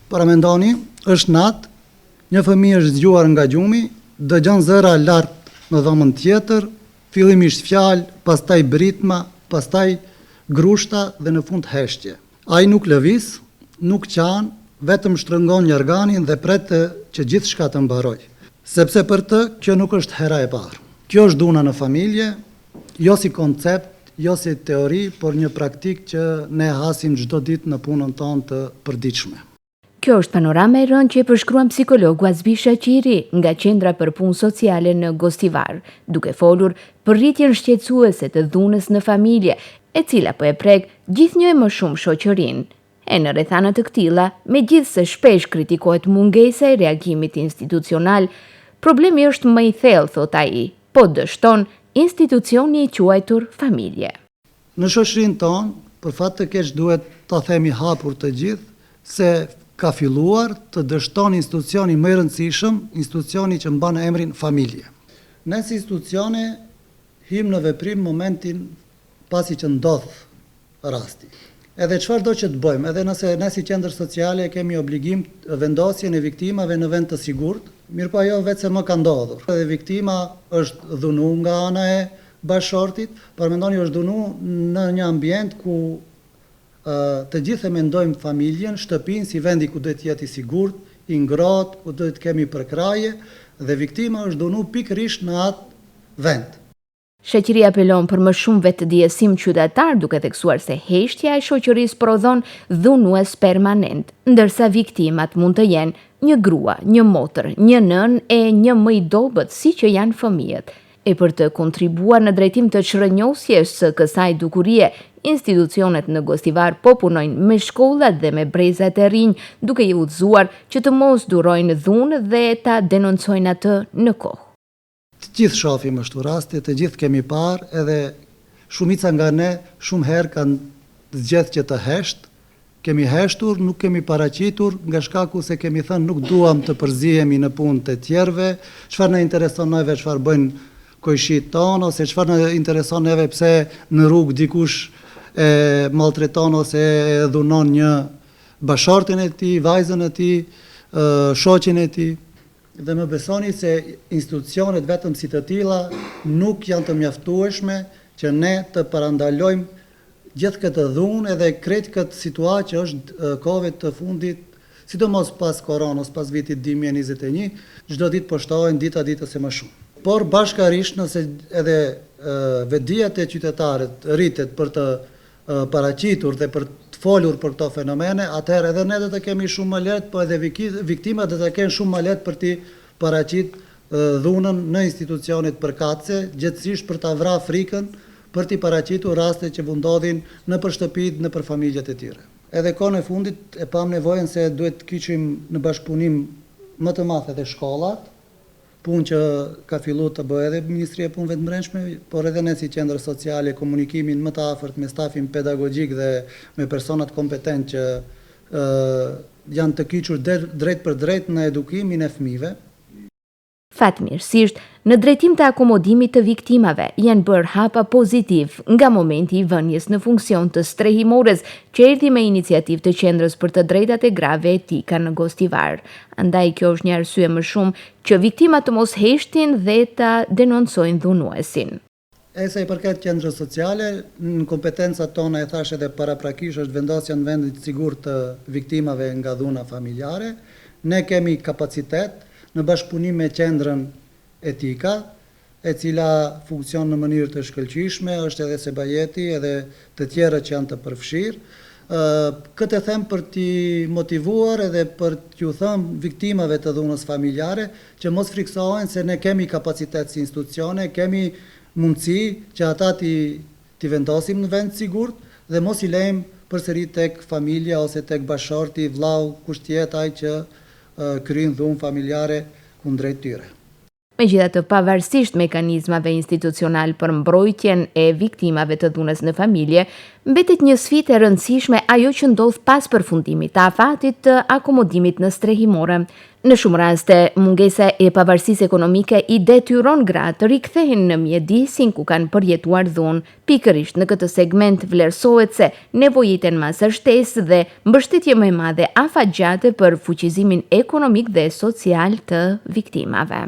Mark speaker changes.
Speaker 1: Paramendoni, është natë, një fëmijë është zgjuar nga gjumi, dëgjon zëra lart në dhomën tjetër, fillimisht fjalë, pastaj britma, pastaj grushta dhe në fund heshtje. Ai nuk lëviz, nuk qan, vetëm shtrëngon njarganin dhe pret që gjithçka të mbarojë. Sepse për të, kjo nuk është hera e parë. Kjo është dhuna në familje, jo si koncept, jo si teori, por një praktik që ne hasim çdo ditë në punën tonë të përditshme.
Speaker 2: Kjo është panorama e rëndë që e përshkruan psikologu Azbish Shaqiri nga Qendra për Punë Sociale në Gostivar, duke folur për rritjen shqetësuese të dhunës në familje, e cila po e prek gjithnjë e më shumë shoqërinë. E në rrethana të këtilla, megjithse shpesh kritikohet mungesa e reagimit institucional, problemi është më i thellë, thot ai, po dështon institucioni i quajtur familje.
Speaker 1: Në shoqërinë tonë, për fat të keq duhet ta themi hapur të gjithë se ka filluar të dështon institucioni më i rëndësishëm, institucioni që mban emrin familje. Ne si institucione him në veprim momentin pasi që ndodh rasti. Edhe çfarë do që të bëjmë, edhe nëse ne si qendër sociale kemi obligim vendosjen e viktimave në vend të sigurt, mirëpo ajo vetë se më ka ndodhur. Edhe viktima është dhunuar nga ana e bashortit, por mendoni është dhunuar në një ambient ku të gjithë e mendojmë familjen, shtëpinë si vendi ku duhet të jetë i sigurt, i ngrohtë, ku duhet të kemi përkraje dhe viktima është dhunuar pikërisht në atë vend.
Speaker 2: Shaqiri apelon për më shumë vetëdijësim qytetar, duke theksuar se heshtja e shoqërisë prodhon dhunues permanent, ndërsa viktimat mund të jenë një grua, një motër, një nën e një më i dobët, siç janë fëmijët. E për të kontribuar në drejtim të çrënjosjes së kësaj dukurie, institucionet në Gostivar po punojnë me shkollat dhe me brezat e rinj, duke i udhëzuar që të mos durojnë dhunë dhe ta denoncojnë atë në kohë.
Speaker 1: Të gjithë shohim ashtu raste, të gjithë kemi parë, edhe shumica nga ne shumë herë kanë zgjedhur që të hesht. Kemi heshtur, nuk kemi paraqitur, nga shkaku se kemi thënë nuk duam të përzihemi në punë të tjerëve, çfarë na intereson neve, çfarë bëjnë kojshit tonë, ose çfarë na intereson neve pse në rrugë dikush e maltreton ose e dhunon një bashortin e tij, vajzën e tij, shoqin e tij. Dhe më besoni se institucionet vetëm si të tilla nuk janë të mjaftueshme që ne të parandalojmë gjithë këtë dhunë edhe krejt këtë situatë që është kohëve të fundit, sidomos pas koronës, pas vitit 2021, çdo ditë po shtohen dita ditës e më shumë. Por bashkarisht nëse edhe vetdia e qytetarët rritet për të paraqitur dhe për të folur për këto fenomene, atëherë edhe ne do të kemi shumë më lehtë, po edhe viktimat do të kenë shumë më lehtë për të paraqitur dhunën në institucionet përkatëse, gjithsesi për ta vrarë frikën, për të paraqitur raste që ndodhin nëpër shtëpitë, nëpër familjet e tyre. Edhe kohën e fundit e pam nevojën se duhet të kyçim në bashkëpunim më të madh edhe shkollat, punë që ka filluar të bëjë edhe Ministria e Punëve të Brendshme, por edhe ne si qendër sociale komunikimin më të afërt me stafin pedagogjik dhe me personat kompetent që janë të kyçur drejt për drejt në edukimin e fëmijëve.
Speaker 2: Fatmirësisht, në drejtim të akomodimit të viktimave janë bërë hapa pozitiv nga momenti i vënies në funksion të strehimores që erdhi me iniciativë të Qendrës për të Drejtat e Grave Etika në Gostivar. Andaj kjo është një arsye më shumë që viktimat të mos heshtin dhe ta denoncojnë dhunuesin.
Speaker 1: Sa i përket qendrës sociale, në kompetencat tona, e thash edhe paraprakish, është vendosja në vendit sigurt të viktimave nga dhuna familjare. Ne kemi kapacitet në bashkëpunim me qendrën etika, e cila funksion në mënyrë të shkëlqyeshme, është edhe Sebajeti, edhe të tjerët që janë të përfshirë. Këtë e them për t'i motivuar edhe për t'ju thënë viktimave të dhunës familjare që mos friksohen se ne kemi kapacitet si institucione, kemi mundësi që ata t'i vendosim në vend sigurt dhe mos i lejmë përsëri tek familja ose tek bashorti, vllau, kushtjet ai që kryen dhunë familjare kundrejt tyre.
Speaker 2: Megjithatë, pavarësisht mekanizmave institucional për mbrojtjen e viktimave të dhunës në familje, mbetet një sfidë e rëndësishme ajo që ndodh pas përfundimit të afatit të akomodimit në strehimore. Në shumë raste, mungesa e pavarësisë ekonomike i detyron gratë të rikthehen në mjedisin ku kanë përjetuar dhunë. Pikërisht në këtë segment vlerësohet se nevojiten masë shtesë dhe mbështetje më e madhe afatgjate për fuqizimin ekonomik dhe social të viktimave.